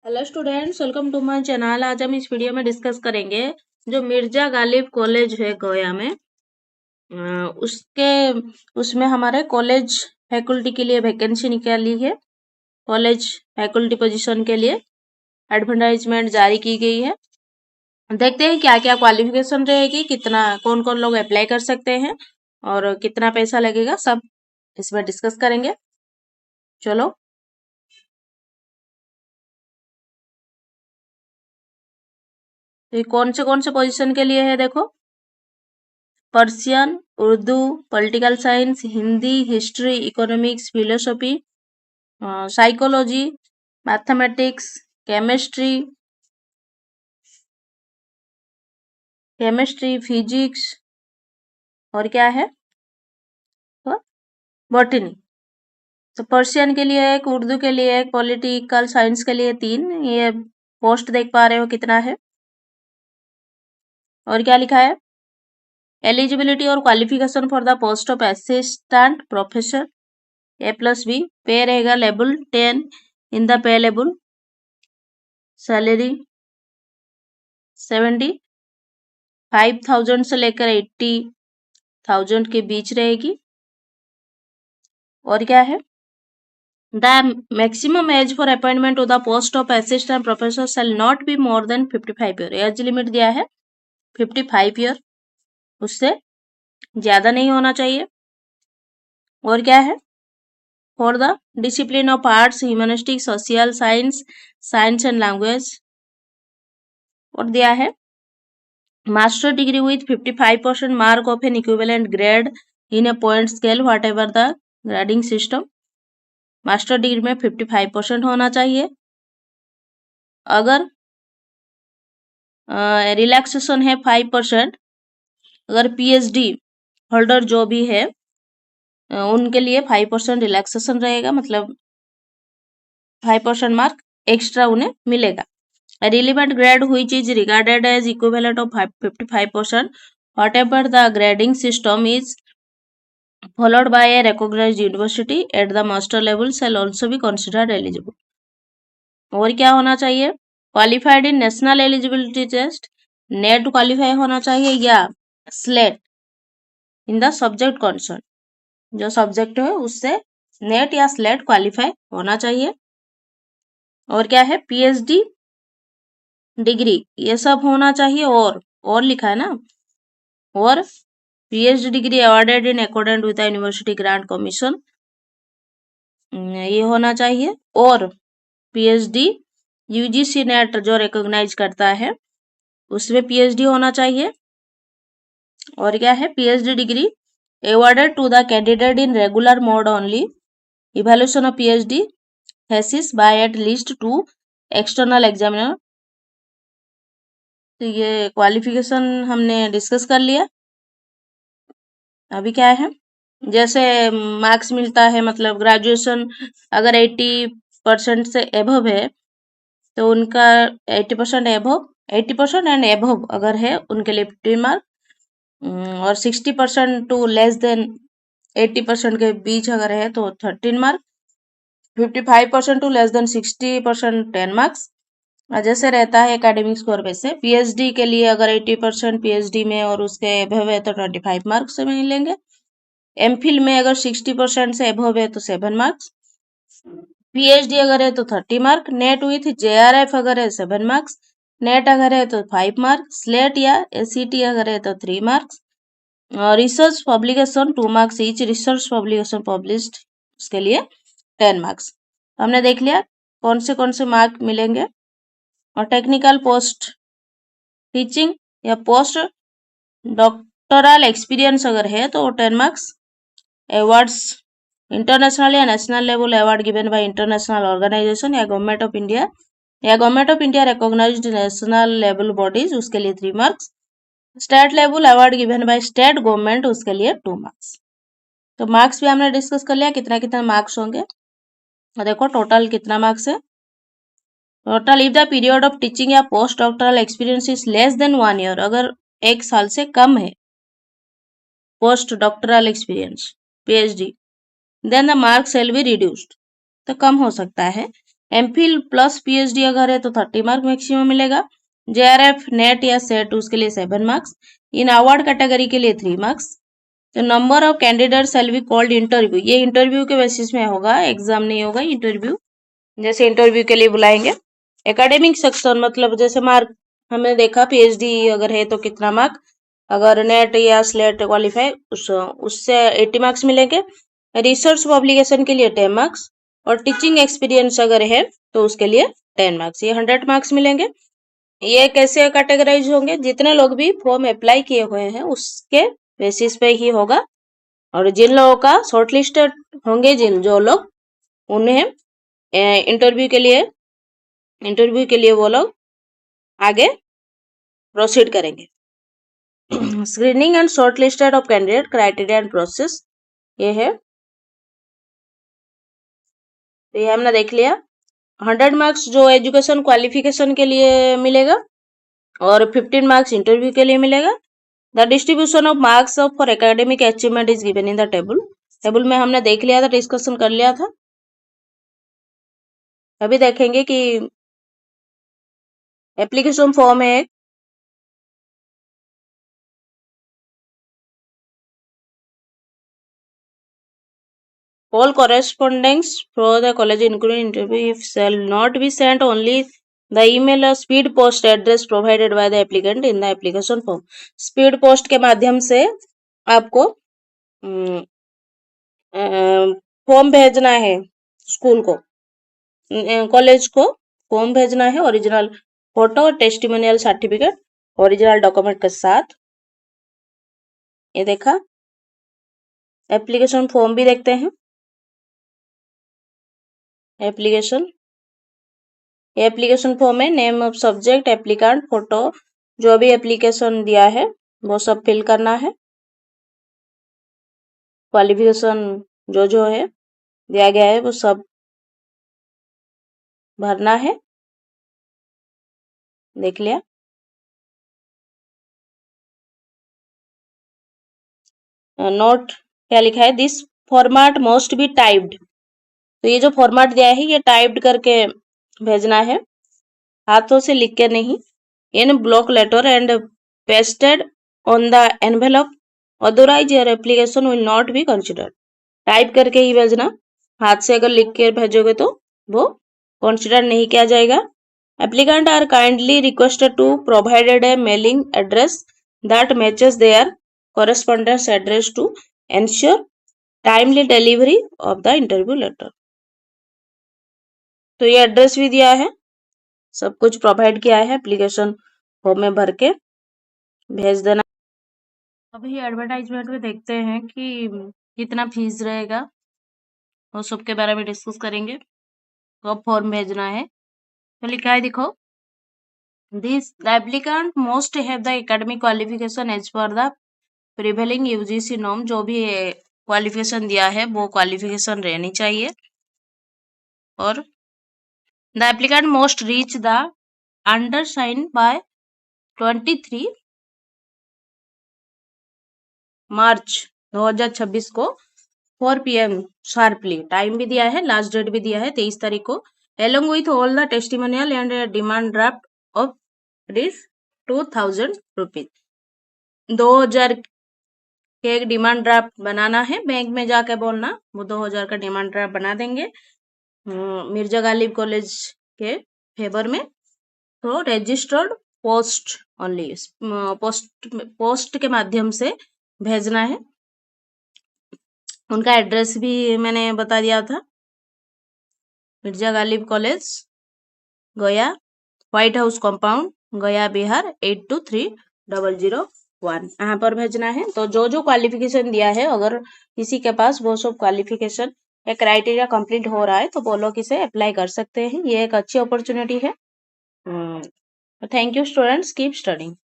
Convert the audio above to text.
Hello students, welcome to my channel. आज हम इस वीडियो में डिस्कस करेंगे जो मिर्जा गालिब कॉलेज है गया में, उसके उसमें हमारे कॉलेज फैकल्टी के लिए वैकेंसी निकाली है। कॉलेज फैकल्टी पोजीशन के लिए एडवर्टाइजमेंट जारी की गई है। देखते हैं क्या क्या क्वालिफिकेशन रहेगी, कितना कौन कौन लोग अप्लाई कर सकते हैं और कितना पैसा लगेगा, सब इसमें डिस्कस करेंगे। चलो, तो ये कौन से पोजीशन के लिए है देखो। Persian, Urdu, political science, Hindi, history, economics, philosophy, psychology, mathematics, chemistry, physics और क्या है, तो बॉटनी। तो पर्शियन के लिए एक, उर्दू के लिए एक, पॉलिटिकल साइंस के लिए 3। ये पोस्ट देख पा रहे हो कितना है। और क्या लिखा है, एलिजिबिलिटी और qualification for the post of assistant professor A+B। पे रहेगा level 10 in the pay level. Salary 75,000 से लेकर 80,000 के बीच रहेगी। और क्या है, the maximum age for appointment to the post of assistant professor shall not be more than 55 year. Age limit दिया है 55 ईयर, उससे ज्यादा नहीं होना चाहिए। और क्या है, for the discipline of arts, humanistics, social science, science and language. और दिया है master degree with 55% mark of an equivalent grade in a point scale whatever the grading system। Master degree में 55% होना चाहिए। अगर रिलैक्सेशन है 5%, अगर पीएचडी होल्डर जो भी है उनके लिए 5% रिलैक्सेशन रहेगा, मतलब 5% मार्क एक्स्ट्रा उन्हें मिलेगा। Relevant grade which is regarded as equivalent of 55%, whatever the grading system is followed by a recognized university at the master level shall also be considered eligible। और क्या होना चाहिए, qualified in National Eligibility Test, NET qualify होना चाहिए या SLET in the subject concern, जो subject है उससे नेट या स्लेट क्वालिफाई होना चाहिए। और क्या है, पीएचडी डिग्री ये सब होना चाहिए। और लिखा है ना, और PhD degree awarded in accordant with the university grant commission, ये होना चाहिए। और पीएचडी यूजीसी नेट जो रिकॉग्नाइज करता है उसमें पीएचडी होना चाहिए। और क्या है, PhD degree awarded to the candidate in regular mode only, evaluation of PhD thesis by at least 2 external examiner. तो ये क्वालिफिकेशन हमने डिस्कस कर लिया। अभी क्या है, जैसे मार्क्स मिलता है, मतलब ग्रेजुएशन अगर 80% से एबव है तो उनका 80% एबव, 80% एंड एबव अगर है उनके लिए 15 मार्क, और 60% टू लेस देन 80% के बीच अगर है तो 13 mark, 55% to less than 60% 10 marks. जैसे रहता है एकेडमिक स्कोर बेस से। पीएचडी के लिए अगर 80% पीएचडी में और उसके एबव है तो 25 मार्क्स से मिलेंगे। एमफिल में अगर 60% से एबव है तो 7 मार्क्स। पीएचडी अगर है तो 30 मार्क। नेट विथ जेआरएफ अगर है 7 मार्क्स। नेट अगर है तो 5 मार्क्स। स्लेट या एसीटी अगर है तो 3 marks. Research publication 2 marks each, research publication published उसके लिए 10 मार्क्स। हमने देख लिया कौन से मार्क मिलेंगे। और टेक्निकल पोस्ट टीचिंग या पोस्ट डॉक्टरल एक्सपीरियंस अगर है तो 10 मार्क्स। अवार्ड्स इंटरनेशनल या national level award given by international organization या government of India recognized national level bodies, उसके लिए 3 marks. State level award given by state government, उसके लिए 2 मार्क्स। तो मार्क्स भी हमने डिस्कस कर लिया कितना कितना मार्क्स होंगे। देखो टोटल कितना मार्क्स है। Total if the period of teaching या post doctoral experience is less than 1 year, अगर 1 साल से कम है post doctoral experience PhD, then the marks will be reduced, तो कम हो सकता है। एमफिल प्लस पीएचडी अगर है तो 30 मार्क मैक्सिमम मिलेगा। जेआरएफ नेट या सेट उसके लिए 7 मार्क्स। इन अवार्ड कैटेगरी के लिए 3 मार्क्स। तो number of candidate shall be called interview, ये इंटरव्यू के बेसिस में होगा, एग्जाम नहीं होगा, इंटरव्यू। जैसे इंटरव्यू के लिए बुलाएंगे। एकेडमिक सेक्शन मतलब जैसे मार्क हमने देखा पीएचडी अगर है तो कितना मार्क, अगर नेट या स्लेट क्वालिफाई उससे 80 मार्क्स मिलेंगे। रिसर्च पब्लिकेशन के लिए 10 मार्क्स और टीचिंग एक्सपीरियंस अगर है तो उसके लिए 10 मार्क्स, ये 100 मार्क्स मिलेंगे। ये कैसे कैटेगराइज होंगे, जितने लोग भी फॉर्म अप्लाई किए हुए हैं उसके बेसिस पे ही होगा। और जिन लोगों का शॉर्टलिस्टेड होंगे, जो लोग, उन्हें इंटरव्यू के लिए वो लोग आगे प्रोसीड करेंगे। Screening and shortlisted of candidate criteria and process, ये है। तो ये हमने देख लिया। 100 मार्क्स जो एजुकेशन क्वालिफिकेशन के लिए मिलेगा और 15 मार्क्स इंटरव्यू के लिए मिलेगा। The distribution of marks for academic achievement is given in the table में हमने देख लिया था, डिस्कशन कर लिया था। अभी देखेंगे कि एप्लीकेशन फॉर्म है, all correspondence for the college including interview shall not be sent only the email or speed post address provided by the applicant in the application form। Speed post के माध्यम से आपको फॉर्म भेजना है, school को, college को form भेजना है, ओरिजिनल फोटो और टेस्टिमोनियल सर्टिफिकेट ओरिजिनल डॉक्यूमेंट के साथ। ये देखा। एप्लीकेशन फॉर्म भी देखते हैं। एप्लीकेशन फॉर्म है, name of subject, applicant, photo, जो भी एप्लीकेशन दिया है वो सब फिल करना है। क्वालिफिकेशन जो है दिया गया है वो सब भरना है। देख लिया। नोट क्या लिखा है, this format must be typed. तो ये जो फॉर्मेट दिया है ये टाइप्ड करके भेजना है, हाथों से लिख के नहीं। In block letter and pasted on the envelope, otherwise your application will not be considered. Type करके ही भेजना, हाथ से अगर लिख के भेजोगे तो वो कंसिडर नहीं किया जाएगा। Applicant are kindly requested to provided a mailing address that matches their correspondence address to ensure timely delivery of the interview letter। तो ये एड्रेस भी दिया है, सब कुछ प्रोवाइड किया है, एप्लीकेशन फॉर्म में भर के भेज देना। अभी एडवर्टाइजमेंट में देखते हैं कि कितना फीस रहेगा, और सबके बारे में डिस्कस करेंगे, कब फॉर्म भेजना है। तो लिखा है देखो, this the applicant must have the academic qualification as per the prevailing UGC norm. जो भी क्वालिफिकेशन दिया है वो क्वालिफिकेशन रहनी चाहिए। और the applicant must reach the undersigned by 23 March 2026 को 4 PM शार्पली। टाइम भी दिया है, लास्ट डेट भी दिया है 23 तारीख को। Along with all the testimonial and demand draft of rupees 2000 rupees. 2000 के एक डिमांड ड्राफ्ट बनाना है, बैंक में जाके बोलना, वो 2000 का डिमांड ड्राफ्ट बना देंगे मिर्जा गालिब कॉलेज के फेवर में। तो रजिस्टर्ड पोस्ट ओनली, पोस्ट के माध्यम से भेजना है। उनका एड्रेस भी मैंने बता दिया था, मिर्जा गालिब कॉलेज, गया, व्हाइट हाउस कंपाउंड, गया बिहार 823001, यहाँ पर भेजना है। तो जो क्वालिफिकेशन दिया है, अगर किसी के पास वो सब क्वालिफिकेशन या क्राइटेरिया कंप्लीट हो रहा है तो वो लोग इसे अप्लाई कर सकते हैं। ये एक अच्छी अपॉर्चुनिटी है। Thank you students, keep studying.